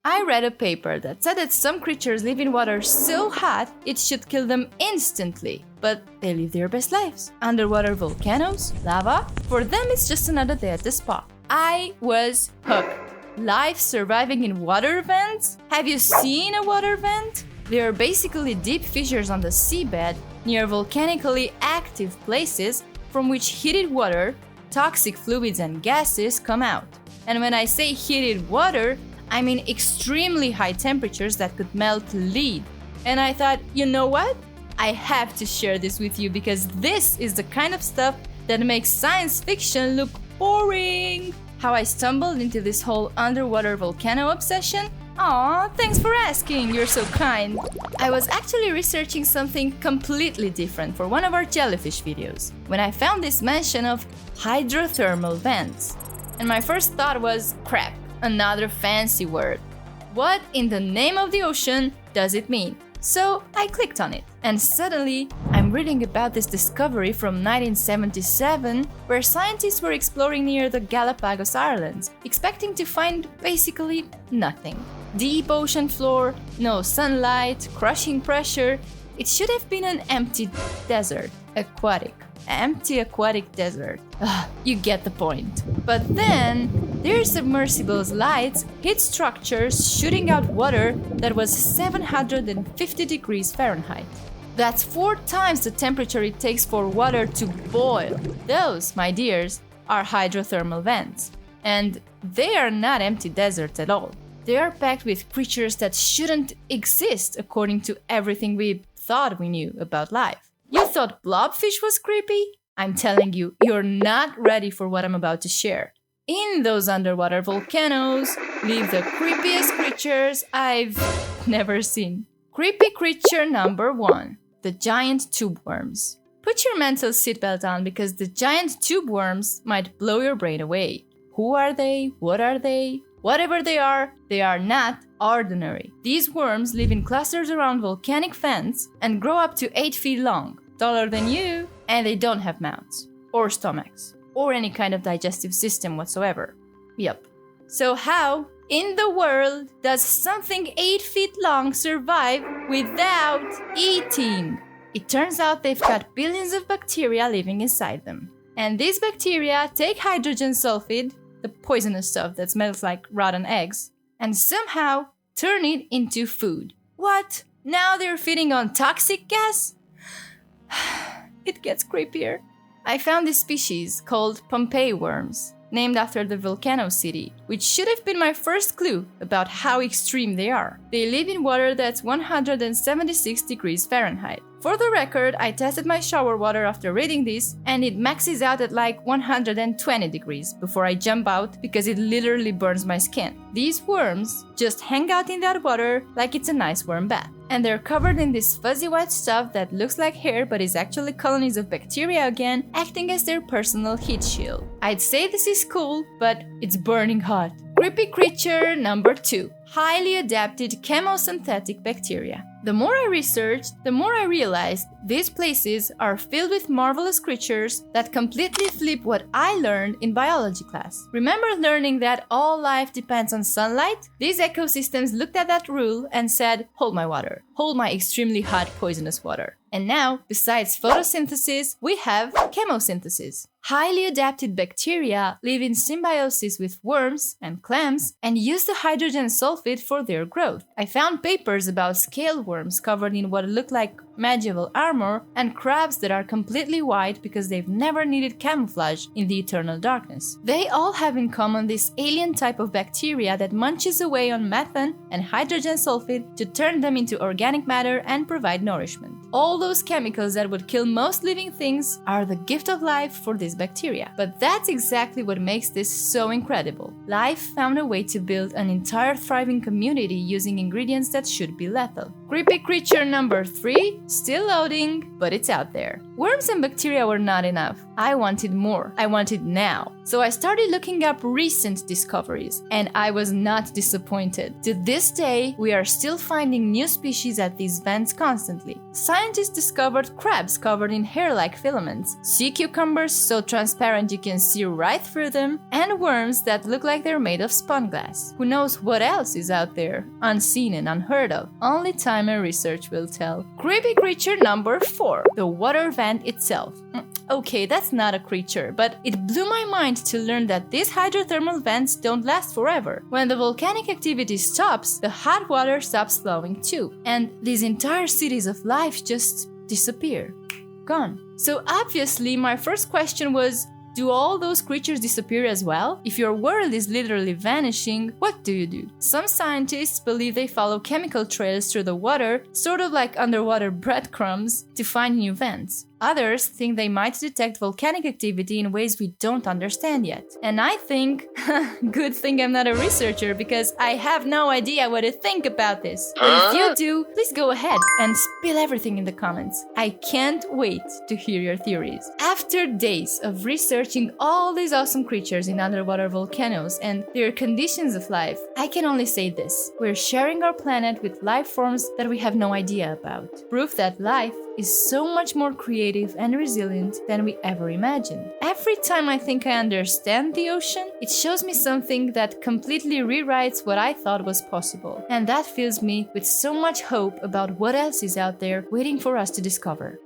I read a paper that said that some creatures live in water so hot it should kill them instantly, but they live their best lives. Underwater volcanoes, lava, for them it's just another day at the spa. I was hooked. Life surviving in water vents? Have you seen a water vent? They are basically deep fissures on the seabed near volcanically active places from which heated water, toxic fluids and gases come out. And when I say heated water, I mean extremely high temperatures that could melt lead. And I thought, you know what? I have to share this with you because this is the kind of stuff that makes science fiction look boring. How I stumbled into this whole underwater volcano obsession? Aw, thanks for asking, you're so kind. I was actually researching something completely different for one of our jellyfish videos, when I found this mention of hydrothermal vents. And my first thought was, crap, another fancy word. What in the name of the ocean does it mean? So I clicked on it, and suddenly I'm reading about this discovery from 1977 where scientists were exploring near the Galapagos Islands, expecting to find basically nothing. Deep ocean floor, no sunlight, crushing pressure. It should have been an empty desert, empty aquatic desert. You get the point. But then, their submersibles' lights hit structures shooting out water that was 750 degrees Fahrenheit. That's 4 times the temperature it takes for water to boil. Those, my dears, are hydrothermal vents. And they are not empty deserts at all. They are packed with creatures that shouldn't exist according to everything we thought we knew about life. You thought blobfish was creepy? I'm telling you, you're not ready for what I'm about to share. In those underwater volcanoes live the creepiest creatures I've never seen. Creepy creature number 1, the giant tube worms. Put your mental seatbelt on because the giant tube worms might blow your brain away. Who are they? What are they? Whatever they are not ordinary. These worms live in clusters around volcanic vents and grow up to 8 feet long, taller than you, and they don't have mouths, or stomachs, or any kind of digestive system whatsoever. Yup. So how in the world does something 8 feet long survive without eating? It turns out they've got billions of bacteria living inside them. And these bacteria take hydrogen sulfide, the poisonous stuff that smells like rotten eggs, and somehow turn it into food. What? Now they're feeding on toxic gas? It gets creepier. I found this species called Pompeii worms, named after the volcano city, which should have been my first clue about how extreme they are. They live in water that's 176 degrees Fahrenheit. For the record, I tested my shower water after reading this, and it maxes out at like 120 degrees before I jump out because it literally burns my skin. These worms just hang out in that water like it's a nice warm bath. And they're covered in this fuzzy white stuff that looks like hair but is actually colonies of bacteria again, acting as their personal heat shield. I'd say this is cool, but it's burning hot. Creepy creature number 2. Highly adapted chemosynthetic bacteria. The more I researched, the more I realized these places are filled with marvelous creatures that completely flip what I learned in biology class. Remember learning that all life depends on sunlight? These ecosystems looked at that rule and said, hold my water, hold my extremely hot poisonous water. And now, besides photosynthesis, we have chemosynthesis. Highly adapted bacteria live in symbiosis with worms and clams and use the hydrogen sulfide for their growth. I found papers about scale worms covered in what look like medieval armor and crabs that are completely white because they've never needed camouflage in the eternal darkness. They all have in common this alien type of bacteria that munches away on methane and hydrogen sulfide to turn them into organic matter and provide nourishment. All those chemicals that would kill most living things are the gift of life for these bacteria. But that's exactly what makes this so incredible. Life found a way to build an entire thriving community using ingredients that should be lethal. Creepy creature number 3, still loading, but it's out there. Worms and bacteria were not enough. I wanted more. I wanted now. So I started looking up recent discoveries, and I was not disappointed. To this day, we are still finding new species at these vents constantly. Scientists discovered crabs covered in hair-like filaments, sea cucumbers so transparent you can see right through them, and worms that look like they're made of spun glass. Who knows what else is out there, unseen and unheard of? Only time and research will tell. Creepy creature number 4, the water vent itself. Okay, that's not a creature, but it blew my mind to learn that these hydrothermal vents don't last forever. When the volcanic activity stops, the hot water stops flowing too, and these entire cities of life just disappear. Gone. So obviously, my first question was, do all those creatures disappear as well? If your world is literally vanishing, what do you do? Some scientists believe they follow chemical trails through the water, sort of like underwater breadcrumbs, to find new vents. Others think they might detect volcanic activity in ways we don't understand yet. And I think, good thing I'm not a researcher because I have no idea what to think about this. But if you do, please go ahead and spill everything in the comments. I can't wait to hear your theories. After days of researching all these awesome creatures in underwater volcanoes and their conditions of life, I can only say this: we're sharing our planet with life forms that we have no idea about. Proof that life is so much more creative and resilient than we ever imagined. Every time I think I understand the ocean, it shows me something that completely rewrites what I thought was possible. And that fills me with so much hope about what else is out there waiting for us to discover.